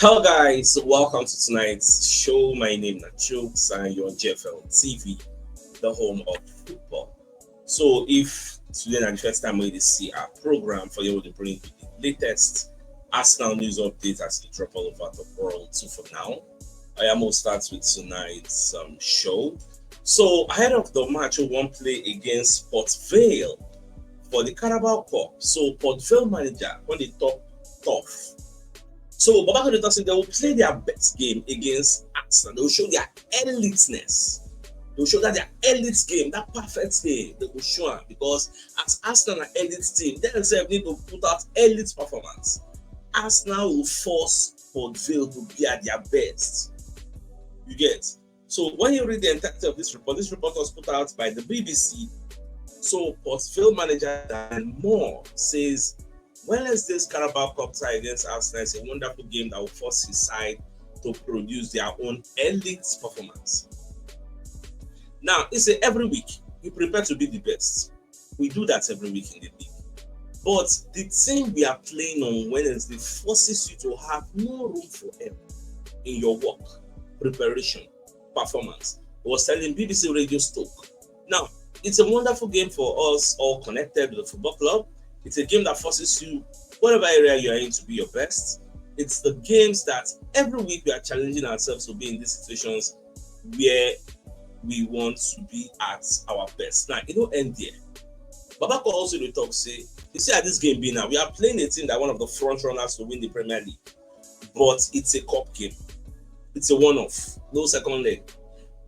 Hello guys, welcome to tonight's show. My name is CHUKS and you're on JFL TV, the home of football. So if today is the first time we see our program for you to bring you the latest Arsenal news updates as we drop all over the world. So for now, I am going to start with tonight's show. So ahead of the match, we won't play against Port Vale for the Carabao Cup. So Port Vale manager, when they talk tough. So Baba Arteta said they will play their best game against Arsenal. They will show their eliteness. They will show that their elite game, that perfect game, they will show them because as Arsenal an elite team, they themselves need to put out elite performance. Arsenal will force Port Vale to be at their best. You get? So when you read the entirety of this report was put out by the BBC. So Port Vale manager Dan Moore says Wednesday's Carabao Cup tie against Arsenal is a wonderful game that will force his side to produce their own elite performance. Now, it's every week we prepare to be the best. We do that every week in the league. But the team we are playing on Wednesday forces you to have no room for error in your work, preparation, performance. I was telling BBC Radio Stoke. Now, it's a wonderful game for us all connected with the football club. It's a game that forces you, whatever area you are in, to be your best. It's the games that every week we are challenging ourselves to be in these situations where we want to be at our best. Now, it don't end there. Babako also the talk say, you see at this game being now, we are playing a team that one of the front runners to win the Premier League. But it's a cup game. It's a one-off, no second leg.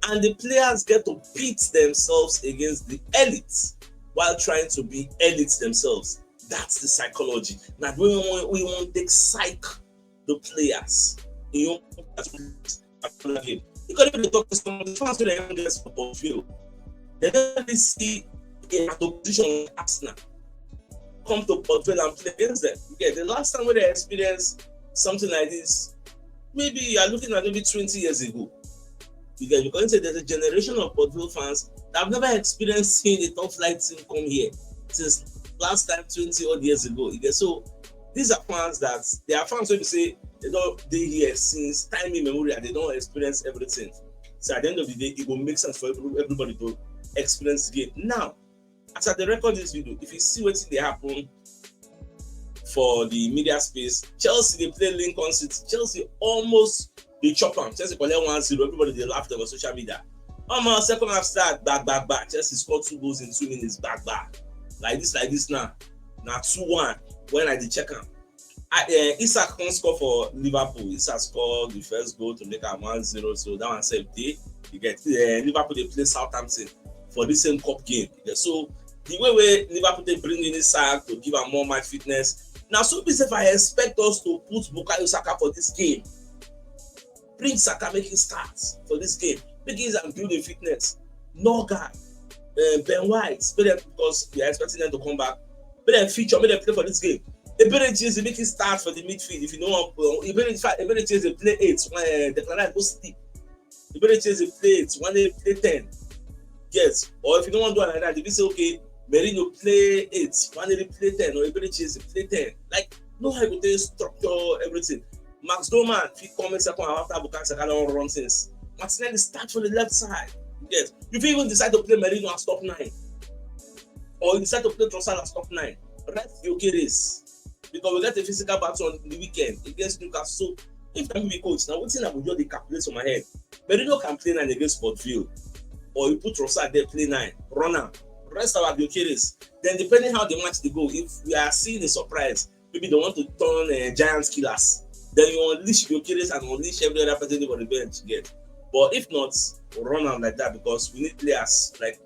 And the players get to pit themselves against the elite while trying to be elite themselves. That's the psychology. Now we want to psych the players. You know, game. You can even talk to some of the fans who they don't get support field. They don't really see a opposition like Arsenal come to Port Vale and play against them. Yeah, the last time when they experienced something like this, maybe you are looking at maybe 20 years ago. Because you can say there's a generation of Port Vale fans that have never experienced seeing a top flight team come here since last time 20 odd years ago. So these are fans that they are fans who say they don't they here since time immemorial, they don't experience everything. So at the end of the day, it will make sense for everybody to experience the game. Now, as I record this video, if you see what they happen for the media space, Chelsea they play Lincoln City. Chelsea almost they chop them. Chelsea collect 1-0. Everybody they laughed over social media. Second half start back. Chelsea scored 2 goals in 2 minutes back. Like this now. Now 2-1 when I did check him. Isak can't score for Liverpool. Isak scored the first goal to make a 1-0. So that one SEPT. You get Liverpool they play Southampton for the same cup game. So the way Liverpool they bring in Isak to give him more match fitness. Now so if I expect us to put Bukayo Saka for this game, bring Saka make him start for this game. Make him building fitness. No guy. Ben White, because we are expecting them to come back. But then feature, make them play for this game. Eberechi make it start for the midfield. If you don't want, Eberechi play 8. Declan go sleep. Eberechi play 8. One day play 10. Yes. Or if you don't want to do like that, if you say okay, Merino play 8. One day play 10. Or Eberechi play 10. Like no how you structure everything. Max Doman, if he comes second after Bukayo Saka don't run since. Martinelli start from the left side. Yes. If you even decide to play Merino as top 9, or you decide to play Trossard as top 9, rest your race. Because we get a physical battle on the weekend against Newcastle. So if I'm be coach, now what thing I will do the calculate on my head. Merino can play 9 against Port Vale, or you put Trossard there play 9, runner, rest our race. Then depending how the match they go, if we are seeing a surprise, maybe they want to turn Giants killers. Then you unleash Gyökeres and unleash every other person on the bench get. But if not, we'll run out like that because we need players, like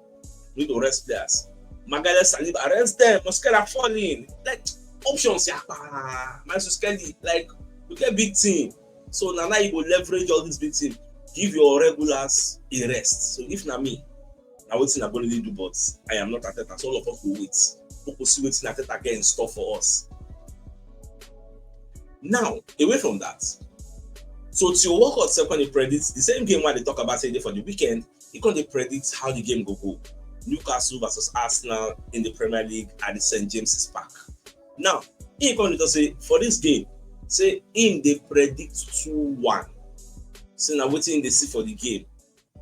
we need to rest players. Magalhaes Saliba, arrest them, Mosquera falling. Like options, Kelly, like we get big team. So now you will leverage all this big team. Give your regulars a rest. So if not me, I would say I'm going to do, but I am not Arteta. So all of us will wait. We will see what Arteta get in store for us. Now, away from that, so to Walcott second predicts the same game where they talk about today for the weekend, he can predict how the game go. Newcastle versus Arsenal in the Premier League at the St. James's Park. Now, he can say for this game, say him they predict 2-1. Say now waiting they see for the game.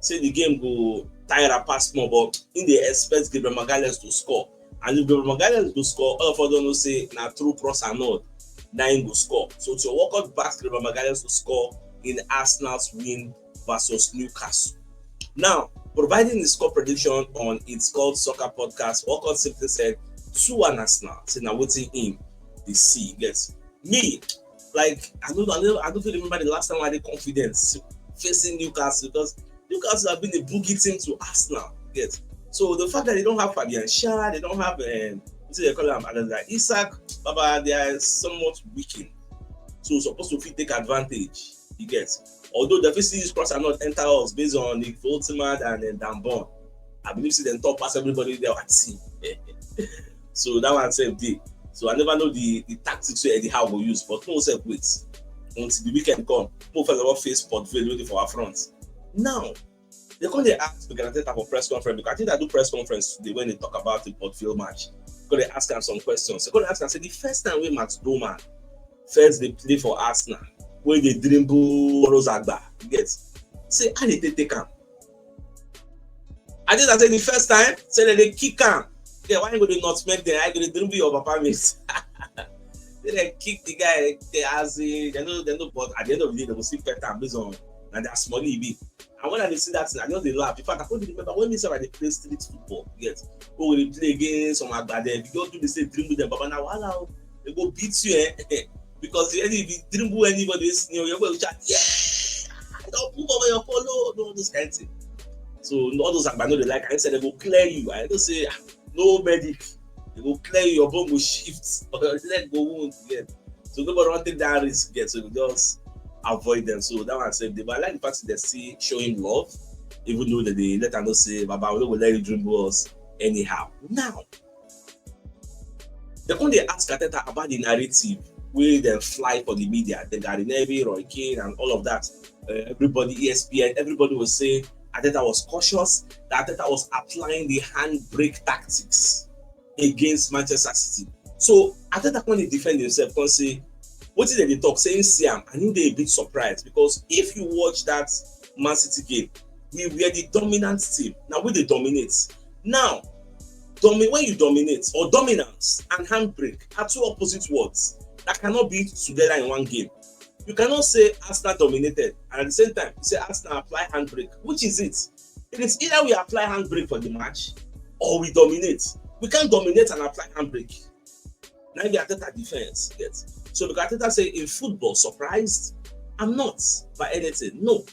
Say the game go tire pass more, but in they expect Gabriel Magalhaes to score. And if Gabriel Magalhaes to score, all of us don't know say now through cross and not, now he go score. So to Walcott backs Gabriel Magalhaes to score in Arsenal's win versus Newcastle. Now, providing the score prediction on It's Called Soccer podcast, Walcott simply said 2-1 Arsenal. Say now waiting in the see. Yes, me. Like I don't remember the last time I had confidence facing Newcastle, because Newcastle have been a boogie team to Arsenal. Yes. So the fact that they don't have Fabian Schär, they don't have they call him like Isaac, Baba, they are somewhat weakened. So supposed to take advantage. You get. Although the facilities cross are not enter us based on the ultimate and then Dambon. I believe see them top pass everybody there at sea. So that one said day. So I never know the tactics where Eddie Howe will use, but no self wait until the weekend come. More first of all face Port Vale waiting for our front. Now they come they ask to get Arteta for press conference, because I think I do press conference today when they talk about the Port Vale match. Because they ask him some questions. So they ask him, say the first time we Max Doman first they play for Arsenal, where they dribble Rosagba, you get, say how did they take him? I think I said the first time, say that they kick him. Yeah, why you go to not make them? I go to dribble your papa mates. They kick the guy. They know, but at the end of the day, they will see better based on and that's small be. And when I see that, I know they laugh. In fact, I can't remember when they say they play street football. Yes, who will play against some Agbade? If you don't do the same dribble them, but now wow, they go beat you, because if you dribble anybody, you're going to chat. Yeah, don't move over your follow. No, this kind of thing. So all those Agbade they like. I said they go clear you. I don't say no medic. They will clear your bone will shift or your leg go wound again. So nobody want to take that risk again. So you just avoid them. So that one said, but I like the fact that they see showing love, even though that they let them know say, Baba, we will let you dribble us anyhow. Now, they come they ask Arteta about the narrative where they fly for the media. The Gary Neville, Roy Keane, and all of that. Everybody, ESPN, everybody was saying Arteta was cautious, that Arteta was applying the handbrake tactics against Manchester City. So Arteta when he defend himself, can say, what did they talk? Saying Siam, I knew they a bit surprised, because if you watch that Man City game, we were the dominant team. Now we they dominate. Now, when you dominate, or dominance and handbrake are two opposite words that cannot be together in one game. You cannot say Arsenal dominated and at the same time you say Arsenal apply handbrake. Which is it? It is either we apply handbrake for the match or we dominate. We can't dominate and apply handbrake. Now the Arteta defense, yes. So because Arteta say in football, surprised? I'm not by anything. No.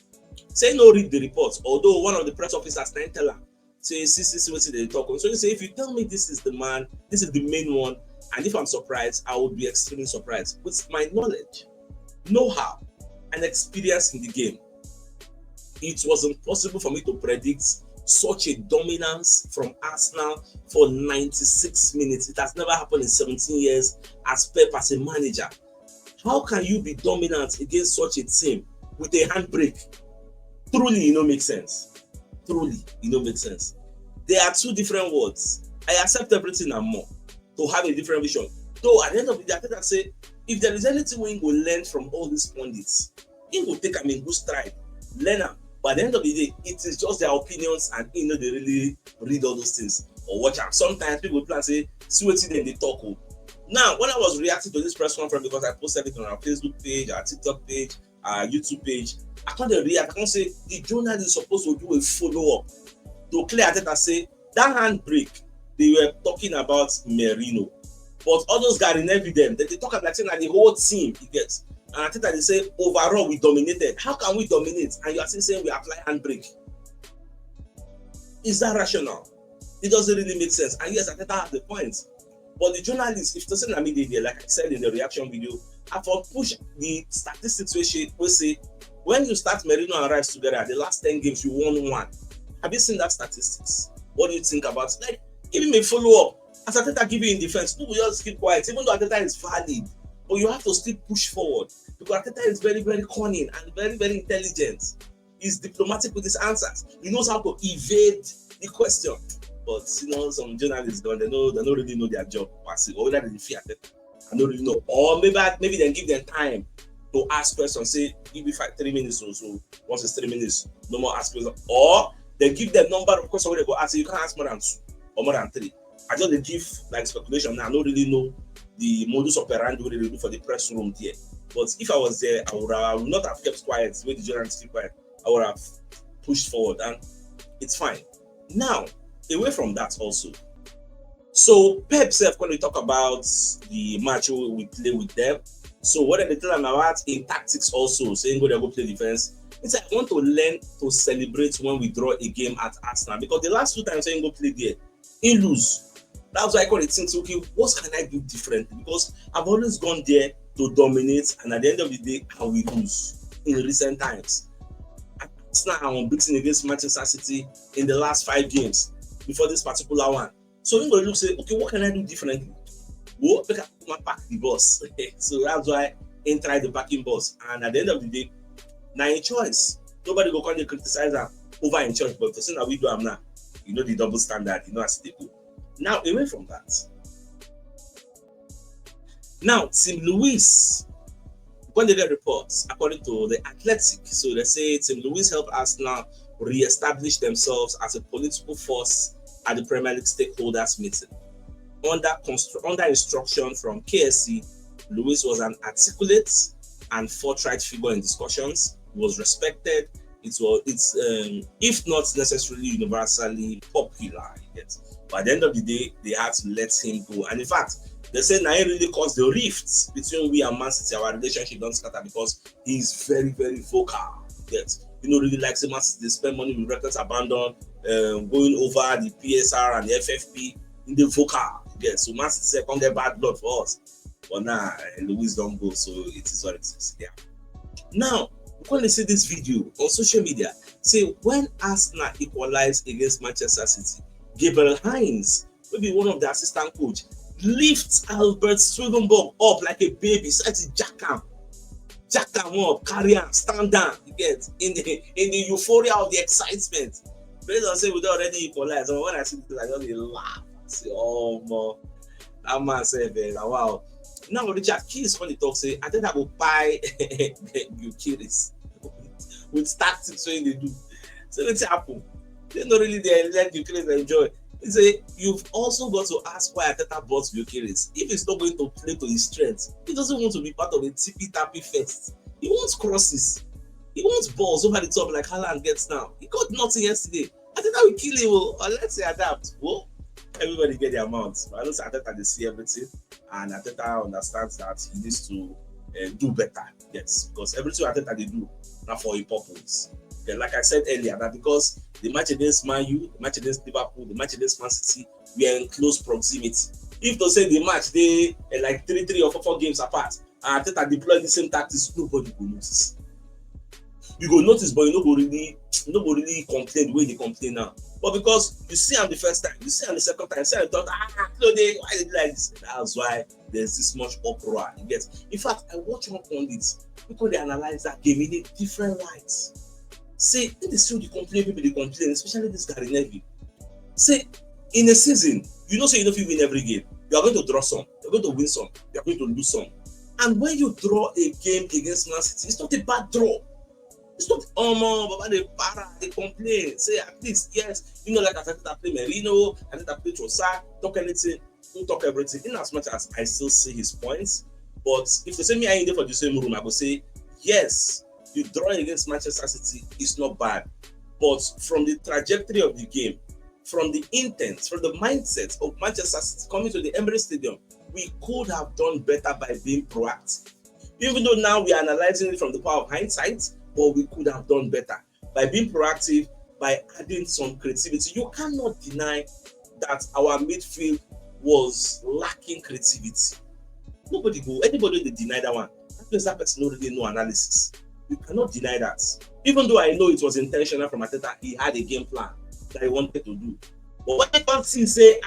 Say no read the report. Although one of the press officers tell him, say see what they talk on. So you say if you tell me this is the man, this is the main one, and if I'm surprised, I would be extremely surprised. With my knowledge, know-how, and experience in the game, it was impossible for me to predict such a dominance from Arsenal for 96 minutes. It has never happened in 17 years as Pep as a manager. How can you be dominant against such a team with a handbrake? Truly, it don't make sense. Truly, it don't make sense. There are two different words. I accept everything and more to have a different vision. Though at the end of the day, I think I say, if there is anything we will learn from all these pundits, he will take them in good stride, learn them. But at the end of the day, it is just their opinions, and they really read all those things or watch them. Sometimes people plan say, see what they talk. Now, when I was reacting to this press conference, because I posted it on our Facebook page, our TikTok page, our YouTube page, I can't react. I can't say the journalist is supposed to do a follow-up to clear Arteta say that handbrake they were talking about Merino. But all those guys in evidence, they talk about saying that the whole team he gets. And Arteta they say overall we dominated. How can we dominate? And you are still saying we apply handbrake. Is that rational? It doesn't really make sense. And yes, Arteta has the point. But the journalists, if it's in media, like I said in the reaction video, I for push the statistics we say when you start Merino and Rice together, the last 10 games you won one. Have you seen that statistics? What do you think about it? Like, give him a follow-up. As Arteta give you in defense, people just keep quiet, even though Arteta is valid. But you have to still push forward. Because Arteta is very, very cunning and very, very intelligent. He's diplomatic with his answers. He knows how to evade the question. But you know, some journalists don't really know their job, or whether they fear Arteta. I don't really know. Or maybe then give them time to ask questions. Say give me 3 minutes or so. Once it's 3 minutes, no more ask questions. Or they give them number of questions where they go ask. You can't ask more than 2 or more than 3. I just they give like speculation. Now I don't really know the modus operandi what they do for the press room there. But if I was there, I would not have kept quiet. Wait the journalists keep quiet. I would have pushed forward, and it's fine. Now, away from that also. So Pep said when we talk about the match we play with them. So what they tell them about in tactics also, saying go play defense. It's like I want to learn to celebrate when we draw a game at Arsenal, because the last 2 times saying go play there, he lose. That's why I call it things, okay, what can I do differently? Because I've always gone there to dominate, and at the end of the day, I will lose in recent times. Arsenal are unbeaten against Manchester City in the last 5 games before this particular one. So you're going to look say, okay, what can I do differently? Well, I can pack the bus. So that's why I tried the packing bus. And at the end of the day, now a choice. Nobody go come and criticize her over in church, but the thing that we do now, you know the double standard, you know as they go. Now away from that. Now Tim Lewis, when they get reports, according to the Athletic, so they say Tim Lewis helped Arsenal re-establish themselves as a political force at the Premier League stakeholders meeting. Under instruction from KSC, Lewis was an articulate and forthright figure in discussions. He was respected. It's if not necessarily universally popular yet. But at the end of the day, they had to let him go. And in fact, they say now he really caused the rifts between we and Man City. Our relationship don't scatter because he's very, very vocal. Yes. You know, really likes Man City. They spend money with records abandoned, going over the PSR and the FFP in the vocal. Yes. So Man City can't get bad blood for us. But now, Lewis don't go. So it is what it is. Yeah. Now, when they see this video on social media, say when Arsenal equalized against Manchester City, Gabriel Hines, maybe one of the assistant coach, lifts Albert Swedenborg up like a baby, starts to jack him up, carry him, stand down. You get in the euphoria of the excitement. Based on say we don't already equalize. And when I see this, I just laugh. I say, oh man, that man said, wow. Now Richard Keys when he talks, say I think I will buy Eucharist with tactics when they do. So let's happen. They don't really let Eucharist enjoy. He say you've also got to ask why Arteta bought Eucharist. If he's not going to play to his strength, he doesn't want to be part of a tippy-tappy fest. He wants crosses. He wants balls over the top like Haaland gets now. He got nothing yesterday. Arteta will kill him. Or let's say adapt. Well, everybody get their amounts. But I don't say Arteta they see everything, and Arteta understands that he needs to do better. Yes, because everything Arteta they do now for a purpose. Okay, like I said earlier, that because the match against Man U, the match against Liverpool, the match against Man City, we are in close proximity. If to say the match they like 3 or 4 games apart, and Arteta deploy the same tactics, nobody will notice. You go notice, but you no go really complain the way they complain now. But because you see him the first time, you see him the second time, you see him the third time, why they like this? That's why there's this much uproar. You get. In fact, I watch one pundits because they analyze that game in a different light. Say, in the still they complain, especially this Gary Neville. Say, in a season, you know, say you don't win every game. You are going to draw some, you're going to win some, you're going to lose some. And when you draw a game against Man City, it's not a bad draw. It's not, Baba, they complain. Say, at least, yes, you know, like Arteta play Merino, Arteta play Trossard, talk anything, don't talk everything. In as much as I still see his points, but if they say me, I ain't there for the same room, I will say, yes, you draw against Manchester City is not bad. But from the trajectory of the game, from the intent, from the mindset of Manchester City coming to the Emirates Stadium, we could have done better by being proactive. Even though now we are analyzing it from the power of hindsight, but we could have done better by being proactive, by adding some creativity. You cannot deny that our midfield was lacking creativity. Anybody they deny that one. That person don't really know analysis. You cannot deny that. Even though I know it was intentional from Arteta, he had a game plan that he wanted to do. But when they come see say,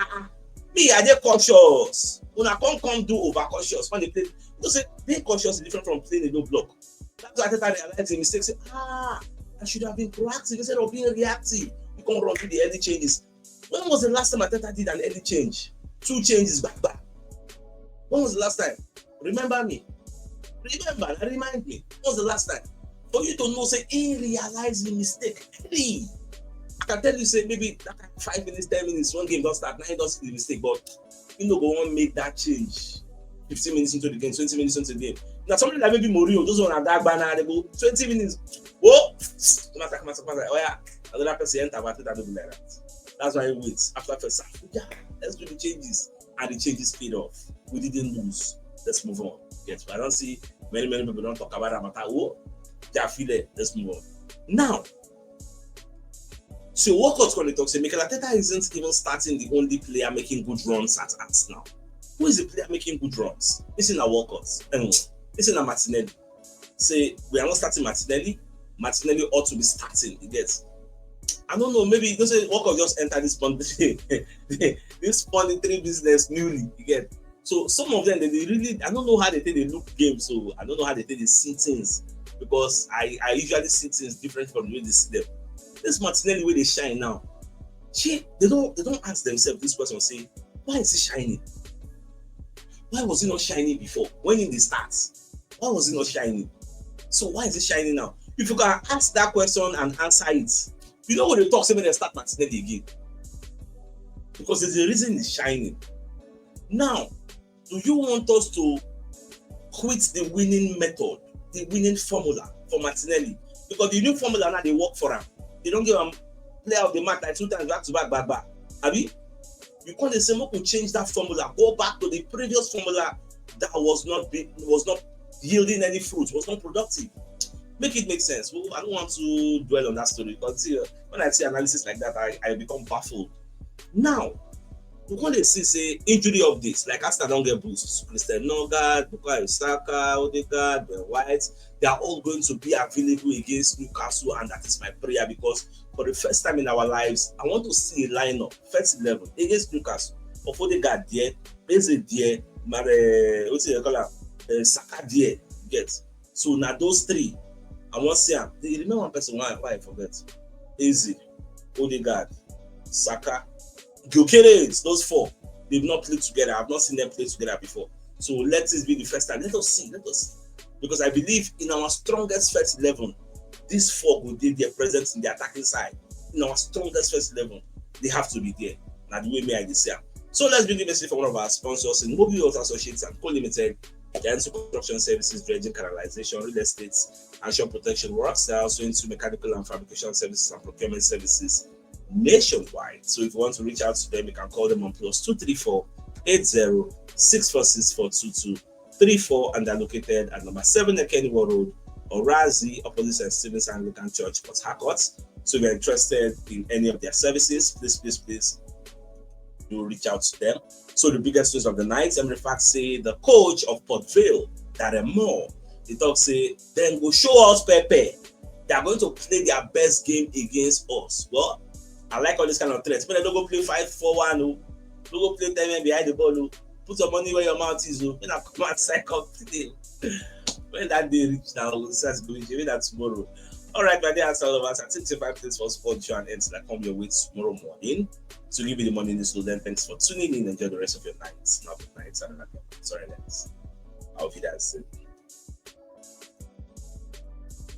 me, I dey cautious. When I come do overcautious when they play, you say being cautious is different from playing a low block. That's why Arteta realized the mistake. Say, I should have been proactive instead of being reactive. You can't run through the early changes. When was the last time Arteta did an early change? 2 changes back. When was the last time? Remember me. Remind me. When was the last time? For you to know, say, he realized the mistake. Hey, I can tell you, say, maybe that 5 minutes, 10 minutes, one game don't start, now he does the mistake, but you know, go on make that change. 15 minutes into the game, 20 minutes into the game. Now, somebody like maybe Mourinho, those one at that banner, they go 20 minutes. Oh, oh yeah, another person enter, but Arteta don't do like that. That's why he waits. After first half, yeah, let's do the changes. And the changes paid off. We didn't lose. Let's move on. Yes, but I don't see many people don't talk about that matter. Oh, they are feeling. Let's move on. Now, so Walcott when they talk, say Mikel Arteta isn't even starting the only player making good runs at now. Who is the player making good runs? It's in a Walcott. It's in a Martinelli. Say we are not starting Martinelli. Martinelli ought to be starting. You get? I don't know. Maybe don't say Walcott just entered this this monetary business newly. You get? So some of them they really, I don't know how they take the look game. So I don't know how they take the see things, because I usually see things different from the way they see them. This Martinelli way they shine now. They don't ask themselves this question. Say, why is he shining? Why was he not shining before? When in the starts, why was he not shining? So why is he shining now? If you can ask that question and answer it, you know what they talk when they start Martinelli again. Because there's a reason he's shining. Now, do you want us to quit the winning method, the winning formula for Martinelli? Because the new formula now they work for him. They don't give him player of the match like 2 times back to back. Abi, you can't say we could change that formula, go back to the previous formula that was not yielding any fruit, was not productive. Make it make sense. Well, I don't want to dwell on that story, because when I see analysis like that, I become baffled. Now, we want to see injury updates, like Arsenal don't get boosts. Christian Nogard, Bukayo Saka, Odegaard, Ben White, they are all going to be available against Newcastle, and that is my prayer, because for the first time in our lives, I want to see a lineup, first 11 against Newcastle. Of Odegaard there, Eze there, Saka there, get. So now those 3, I want to see them. You remember one person, why I forget? Eze, Odegaard, Saka, Gyökeres, those 4, they've not played together. I've not seen them play together before. So let this be the first time. Let us see. Because I believe in our strongest first 11, these 4 will be their presence in the attacking side. In our strongest first 11, they have to be there. Now the way I say. So let's bring the message from one of our sponsors in Mobile Water Associates and Co-Limited. Giants construction services, dredging, canalization, real estate, and shore protection works. They are also into mechanical and fabrication services and procurement services nationwide. So if you want to reach out to them, you can call them on +234 80 646 422 34, and they're located at number 7 Ekeniwa Road, Orazi, opposite St. Stephen's Anglican Church, Port Harcourt. So if you're interested in any of their services, please do reach out to them. So the biggest news of the night, in fact, say the coach of Port Vale, Darren, he talks say, then go show us Pepe. They are going to play their best game against us. Well, I like all this kind of threats. But they don't go play 5-4-1. Don't go play 10 men behind the ball. Put your money where your mouth is. When I come outside today. When that day reach now, we'll start going. Maybe that tomorrow. All right, my dear, that's all of us. I think 5 minutes for sport show and ends that come your way tomorrow morning. So give you the money in this load. Then thanks for tuning in. Enjoy the rest of your night. Not good night. Sorry, next. I'll be there soon.